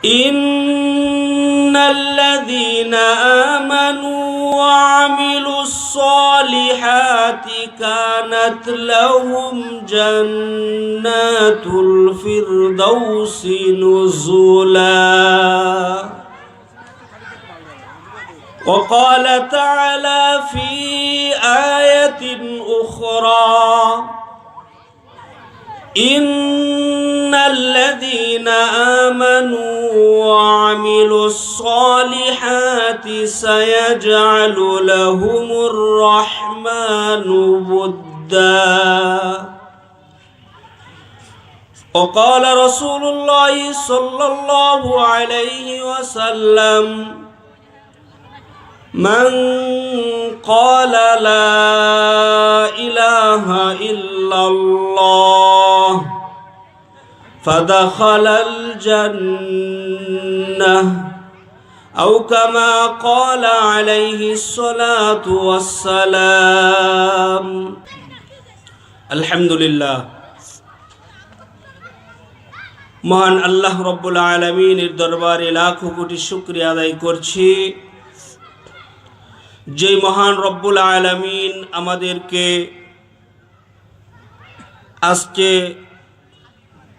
إن الذين آمنوا وعملوا الصالحات كانت لهم جنات الفردوس نزلا. وقال تعالى في آية أخرى: إن الذين آمنوا وعملوا الصالحات سيجعل لهم الرحمن ودا. وقال رسول الله صلى الله عليه وسلم: من قال لا إله إلا الله فدخل الجنة أو كما قال عليه الصلاة والسلام. الحمد لله. মহান আল্লাহ রব্বুল আলামিনের দরবারে লাখো কোটি শুকরিয়া আদায় করছি, যে মহান রব্বুল আলামিন আমাদেরকে আজকে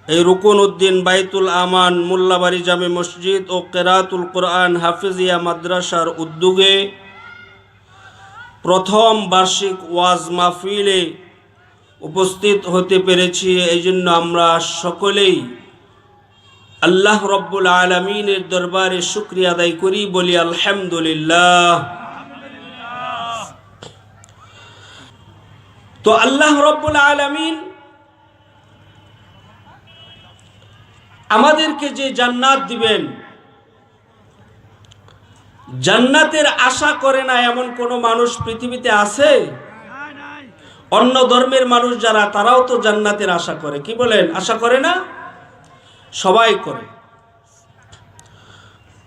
এই রুকনউদ্দিন বাইতুল আমান মোল্লাবাড়ি জামে মসজিদ ও কেরাতুল কোরআন হাফিজিয়া মাদ্রাসার উদ্যোগে প্রথম বার্ষিক ওয়াজ মাহফিলে উপস্থিত হতে পেরেছি। এই জন্য আমরা সকলেই আল্লাহ রব্বুল আলামিনের দরবারে শুকরিয়া আদায় করি, বলি আলহামদুলিল্লাহ। তো আল্লাহ রব্বুল আলামিন আমাদেরকে যে জান্নাত দিবেন, জান্নাতের আশা করে না এমন কোন মানুষ পৃথিবীতে আছে? অন্য ধর্মের মানুষ যারা, তারাও তো জান্নাতের আশা করে। কি বলেন, আশা করে না? সবাই করে।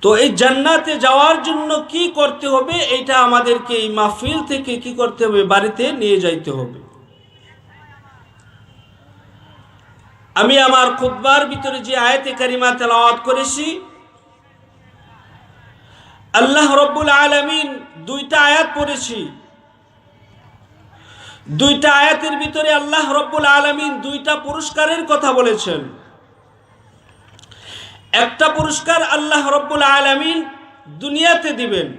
তো এই জান্নাতে যাওয়ার জন্য কি করতে হবে, এইটা আমাদেরকে এই মাহফিল থেকে কি করতে হবে, বাড়িতে নিয়ে যাইতে হবে। আমি আমার খুতবার ভিতরে যে আয়াতে কারিমা তেলাওয়াত করেছি, আল্লাহ রব্বুল আলামিন দুইটা আয়াত পড়েছি। দুইটা আয়াতের ভিতরে আল্লাহ রব্বুল আলামিন দুইটা পুরস্কারের কথা বলেছেন। একটা পুরস্কার আল্লাহ রব্বুল আলামিন দুনিয়াতে দিবেন,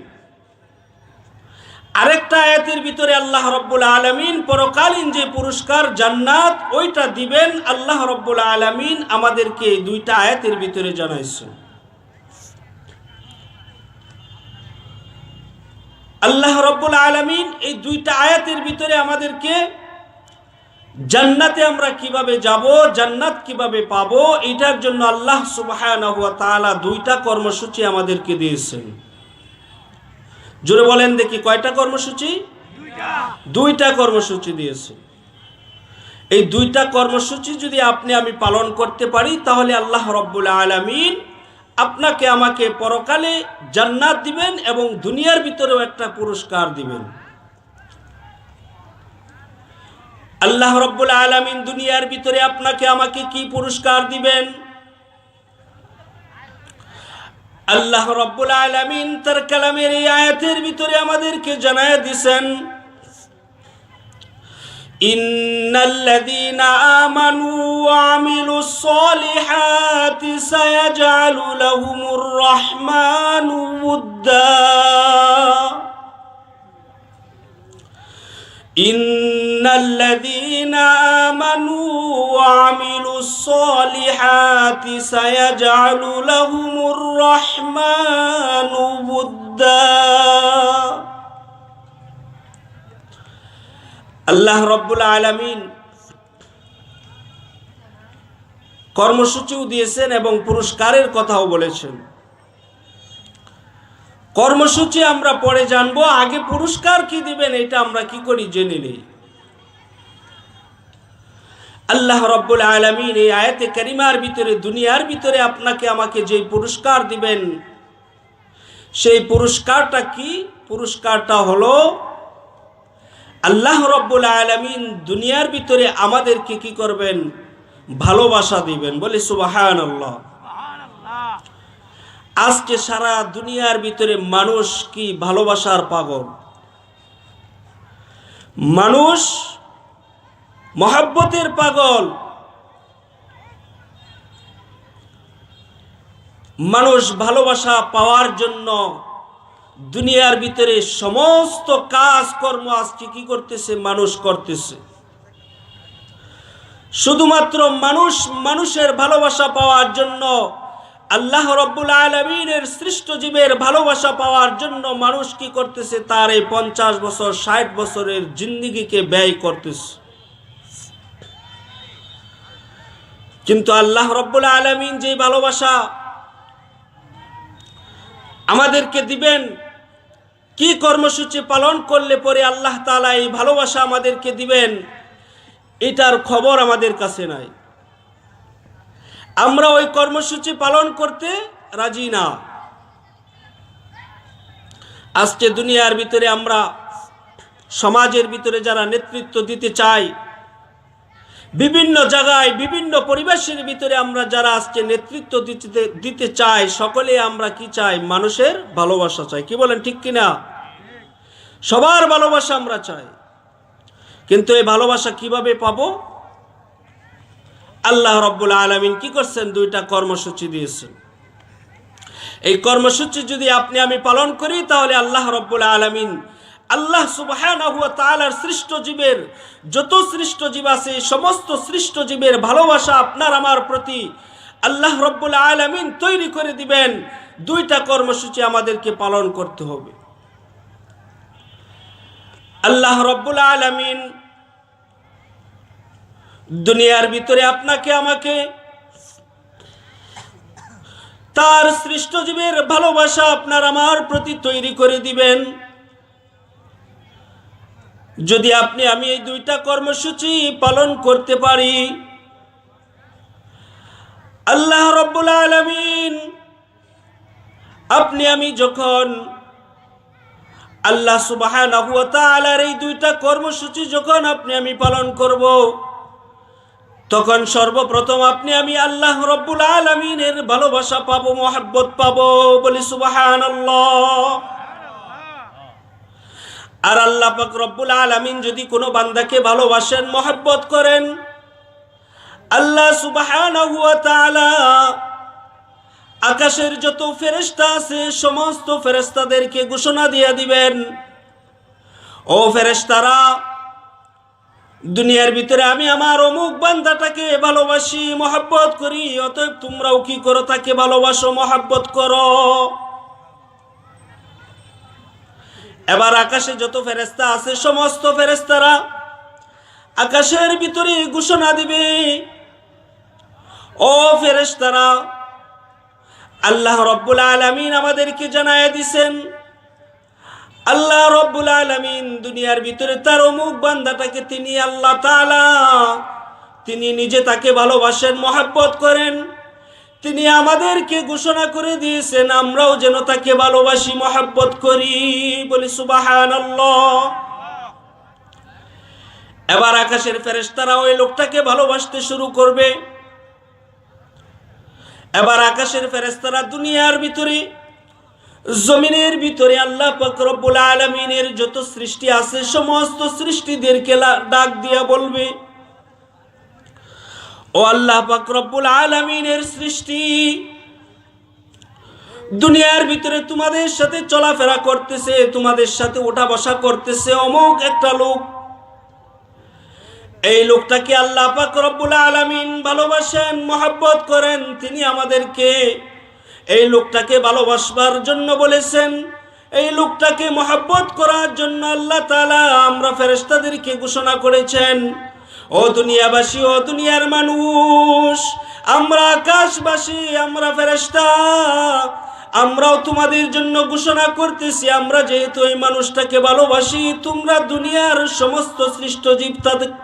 আরেকটা আয়াতের ভিতরে আল্লাহ রব্বুল আলামিন পরকালীন যে পুরস্কার জান্নাত, ওইটা দিবেন। আল্লাহ রব্বুল আলামিন আমাদেরকে এই দুইটা আয়াতের ভিতরে জানাইছেন। আল্লাহ রব্বুল আলামিন এই দুইটা আয়াতের ভিতরে আমাদেরকে জান্নাতে আমরা কিভাবে যাব, জান্নাত কিভাবে পাবো, এটার জন্য আল্লাহ সুবহানাহু ওয়া তাআলা দুইটা কর্মসূচি আমাদেরকে দিয়েছেন। জোরে বলেন দেখি, কয়টা কর্মসূচি? দুইটা কর্মসূচি দিয়েছে। এই দুইটা কর্মসূচি যদি আপনি আমি পালন করতে পারি, তাহলে আল্লাহ রব্বুল আলামিন আপনাকে আমাকে পরকালে জান্নাত দিবেন এবং দুনিয়ার ভিতরেও একটা পুরস্কার দিবেন। আল্লাহ রব্বুল আলামিন দুনিয়ার ভিতরে আপনাকে আমাকে কি পুরস্কার দিবেন? আল্লাহ রব্বুল আলামিন তার কালামের এই আয়াতের ভিতরে আমাদেরকে জানায় দিয়েছেন, ইন্নাল্লাযীনা আমানু ওয়া আমিলুস সলিহাতি সায়াজআলু লাহুমুর রাহমানু ওদ্দা। ইন্নাল্লাযীনা আমানু ওয়া আমিলুস সলিহাতি সায়াজআলু লাহুমুর রাহমানু ওদ্দা। আল্লাহ রব্বুল আলামিন কর্মসূচিও দিয়েছেন এবং পুরস্কারের কথাও বলেছেন। কর্মসূচি আমরা পরে জানবো, আগে পুরস্কার কি দিবেন এটা আমরা কি করি জেনে নেই। আল্লাহ রব্বুল আলামিন এই আয়াতে কারিমার ভিতরে দুনিয়ার ভিতরে আপনাকে আমাকে যে পুরস্কার দিবেন, সেই পুরস্কারটা কি? পুরস্কারটা হলো আল্লাহ রব্বুল আলামিন দুনিয়ার ভিতরে আমাদেরকে কি করবেন? ভালোবাসা দিবেন। বলি সুবহানাল্লাহ। আজকে সারা দুনিয়ার ভিতরে মানুষ কি ভালোবাসার পাগল, মানুষ মহব্বতের পাগল। মানুষ ভালোবাসা পাওয়ার জন্য দুনিয়ার ভিতরে সমস্ত কাজকর্ম আজকে কি করতেছে, মানুষ করতেছে। শুধুমাত্র মানুষ মানুষের ভালোবাসা পাওয়ার জন্য, আল্লাহ রাব্বুল আলামিনের সৃষ্ট জীবের ভালোবাসা পাওয়ার জন্য মানুষ কি করতেছে, তার এই 50 বছর 60 বছরের জিন্দেগিকে ব্যয় করতেছে। কিন্তু আল্লাহ রাব্বুল আলামিন যে ভালোবাসা আমাদেরকে দিবেন, কি কর্মসূচি পালন করলে পরে আল্লাহ তাআলা এই ভালোবাসা আমাদেরকে দিবেন, এটার খবর আমাদের কাছে নাই। আমরা ওই কর্মসূচি পালন করতে রাজি না। আজকে দুনিয়ার ভিতরে আমরা সমাজের ভিতরে যারা নেতৃত্ব দিতে চাই, বিভিন্ন জায়গায় বিভিন্ন পরিবেশের ভিতরে আমরা যারা আজকে নেতৃত্ব দিতে চাই, সকলে আমরা কি চাই, মানুষের ভালোবাসা চাই। কি বলেন, ঠিক কিনা? সবার ভালোবাসা আমরা চাই। কিন্তু এই ভালোবাসা কিভাবে পাবো? আল্লাহ রাব্বুল আলামিন কি করছেন, দুইটা কর্মসূচি দিয়েছেন। এই কর্মসূচি যদি আপনি আমি পালন করি, তাহলে আল্লাহ রাব্বুল আলামিন, আল্লাহ সুবহানাহু ওয়া তাআলার সৃষ্ট জীবের যত সৃষ্ট জীব আছে, সমস্ত সৃষ্ট জীবের ভালোবাসা আপনার আমার প্রতি আল্লাহ রাব্বুল আলামিন তৈরি করে দিবেন। দুইটা কর্মসূচি আমাদেরকে পালন করতে হবে। আল্লাহ রাব্বুল আলামিন দুনিয়ার ভিতরে আপনাকে আমাকে তার সৃষ্ট জীবের ভালোবাসা আপনার আমার প্রতি তৈরি করে দিবেন যদি আপনি আমি এই দুইটা কর্মসূচি পালন করতে পারি। আল্লাহ রাব্বুল আলামিন আপনি আমি যখন আল্লাহ সুবহানাহু ওয়া তাআলার এই দুইটা কর্মসূচি যখন আপনি আমি পালন করব, তখন সর্বপ্রথম আপনি আমি আল্লাহ রাব্বুল আলামিনের ভালোবাসা পাবো, মহব্বত পাবো। বলি সুবহানাল্লাহ। আর আল্লাহ পাক রব্বুল আলামিন যদি কোনো বান্দাকে ভালোবাসেন, মহব্বত করেন, আল্লাহ সুবহানাহু ওয়া তাআলা আকাশের যত ফেরেশতা আছে সমস্ত ফেরেশতাদেরকে ঘোষণা দিয়ে দিবেন, ও ফেরেশতারা, দুনিয়ার ভিতরে আমি আমার অমুক বান্দাটাকে ভালোবাসি, মহব্বত করি, অতএব তোমরাও কি করো, তাকে ভালোবাসো, মহব্বত করো। এবার আকাশে যত ফেরেশতা আছে সমস্ত ফেরেশতারা আকাশের ভিতরে ঘোষণা দিবে, ও ফেরেশতারা, আল্লাহ রাব্বুল আলামিন আমাদেরকে জানায় দিবেন, আল্লাহ রাব্বুল আলামিন দুনিয়ার ভিতরে তার অমুক বান্দাটাকে তিনি আল্লাহ তাআলা তিনি নিজে তাকে ভালোবাসেন, মহব্বত করেন। তিনি আমাদেরকে ঘোষণা করে দিয়েছেন আমরাও যেন তাকে ভালোবাসি, মহব্বত করি। বলি সুবহানাল্লাহ। এবার আকাশের ফেরেশতারা ওই লোকটাকে ভালোবাসতে শুরু করবে। এবার আকাশের ফেরেশতারা দুনিয়ার ভিতরে, জমিনের ভিতরে আল্লাহ পাক রব্বুল আলামিনের যত সৃষ্টি আছে সমস্ত সৃষ্টিদেরকে ডাক দিয়া বলবে, ও আল্লাহ পাক রব্বুল আলামিনের সৃষ্টি, দুনিয়ার ভিতরে তোমাদের সাথে চলাফেরা করতেছে, তোমাদের সাথে ওঠা বসা করতেছে অমুক একটা লোক। এই লোকটাকে আল্লাহ পাক রব্বুল আলামিন ভালোবাসেন, মহব্বত করেন। তিনি আমাদেরকে এই লোকটাকে ভালোবাসবার জন্য বলেছেন, এই লোকটাকে মহব্বত করার জন্য আল্লাহ তাআলা আমরা ফেরেশতাদেরকে ঘোষণা করেছেন, ও দুনিয়াবাসী, ও দুনিয়ার মানুষ, আমরা আকাশবাসী, আমরা ফেরেশতা, আমরাও তোমাদের জন্য ঘোষণা করতেছি, আমরা যেহেতু এই মানুষটাকে ভালোবাসি, তোমরা দুনিয়ার সমস্ত সৃষ্ট জীব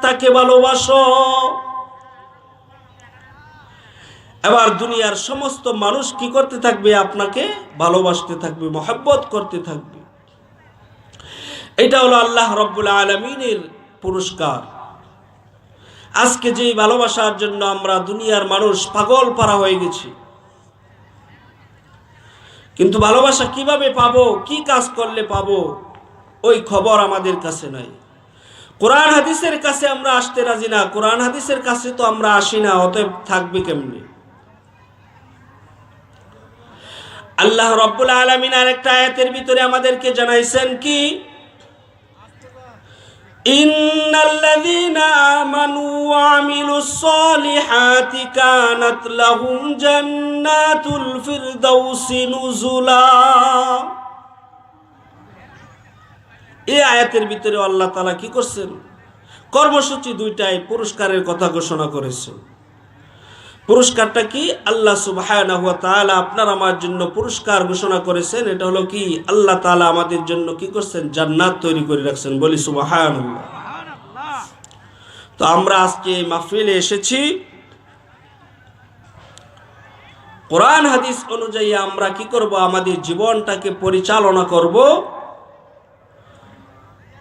তাকে ভালোবাসো। এবার দুনিয়ার সমস্ত মানুষ কি করতে থাকবে, আপনাকে ভালোবাসতে থাকবে, মহব্বত করতে থাকবে। এটা হলো আল্লাহ রাব্বুল আলামিনের পুরস্কার। আজকে যে ভালোবাসার জন্য আমরা দুনিয়ার মানুষ পাগল পারা হয়ে গেছি, কিন্তু ভালোবাসা কিভাবে পাবো, কি কাজ করলে পাবো, ওই খবর আমাদের কাছে নাই। কোরআন হাদিসের কাছে আমরা আসতে রাজি না, কোরআন হাদিসের কাছে তো আমরা আসি না, অতএব থাকবে কেমনি? আল্লাহ রাব্বুল আলামিন আরেকটা আয়াতের ভিতরে আমাদেরকে জানাইছেন কি, ইন্নাল্লাযীনা আমানু ওয়া আমিলুস সলিহাতি কানাত লাহুম জান্নাতুল ফিরদাউসি নুজুলা। এই আয়াতের ভিতরে আল্লাহ তাআলা কি করছেন? কর্মসূচি দুইটায় পুরস্কারের কথা ঘোষণা করেছেন। পুরস্কারটা কি? আল্লাহ সুবহানাহু ওয়া তাআলা আপনার আমার জন্য পুরস্কার ঘোষণা করেছেন। এটা হলো কি, আল্লাহ তাআলা আমাদের জন্য কি করছেন? জান্নাত তৈরি করে রাখছেন। বলি সুবহানাল্লাহ। তো আমরা আজকে এই মাহফিলে এসেছি, কোরআন হাদিস অনুযায়ী আমরা কি করব? আমাদের জীবনটাকে পরিচালনা করব।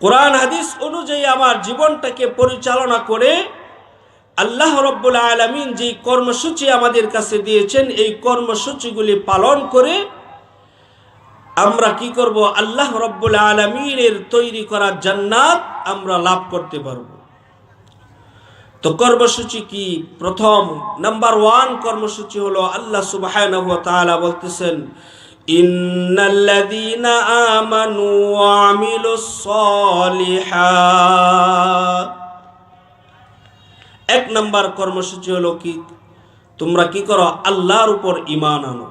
কোরআন হাদিস অনুযায়ী আমার জীবনটাকে পরিচালনা করে আল্লাহ রাব্বুল আলামিন যে কর্মসূচি আমাদের কাছে দিয়েছেন, এই কর্মসূচিগুলি পালন করে আমরা কি করব? আল্লাহ রাব্বুল আলামিনের তৈরি করা জান্নাত আমরা লাভ করতে পারব। তো কর্মসূচি কি? প্রথম নাম্বার 1 কর্মসূচি হলো আল্লাহ সুবহানাহু ওয়া তাআলা বলতেছেন, ইন্নাল্লাযীনা আমানু ওয়া আমিলুস সলিহাত। 1 নাম্বার কর্মসূচি হলো কি? তোমরা কি করো? আল্লাহর উপর ঈমান আনো।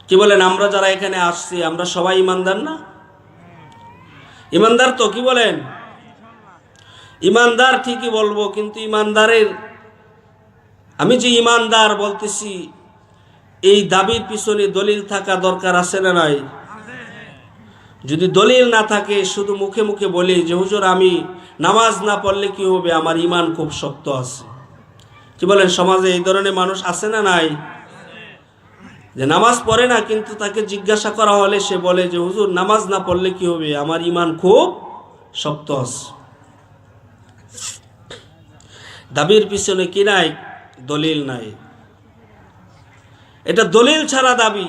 কি বলেন? আমরা যারা এখানে আসছি আমরা সবাই ঈমানদার না? ঈমানদার তো? কি বলেন? ঈমানদার ঠিকই বলবো, কিন্তু ঈমানদারের, আমি যে ঈমানদার বলতেছি, এই দাবির পিছনে দলিল থাকা দরকার আছে না নাই? যদি দলিল না থাকে, শুধু মুখে মুখে বলি যে হুজুর আমি নামাজ না পড়লে কি হবে, আমার ঈমান খুব শক্ত আছে। কি বলেন? সমাজে এই ধরনের মানুষ আছে না নাই? যে নামাজ পড়ে না, কিন্তু তাকে জিজ্ঞাসা করা হলে সে বলে যে হুজুর নামাজ না পড়লে কি হবে, আমার ঈমান খুব শক্ত আছে। দাবির পিছনে কি নাই? দলিল নাই। এটা দলিল ছাড়া দাবি।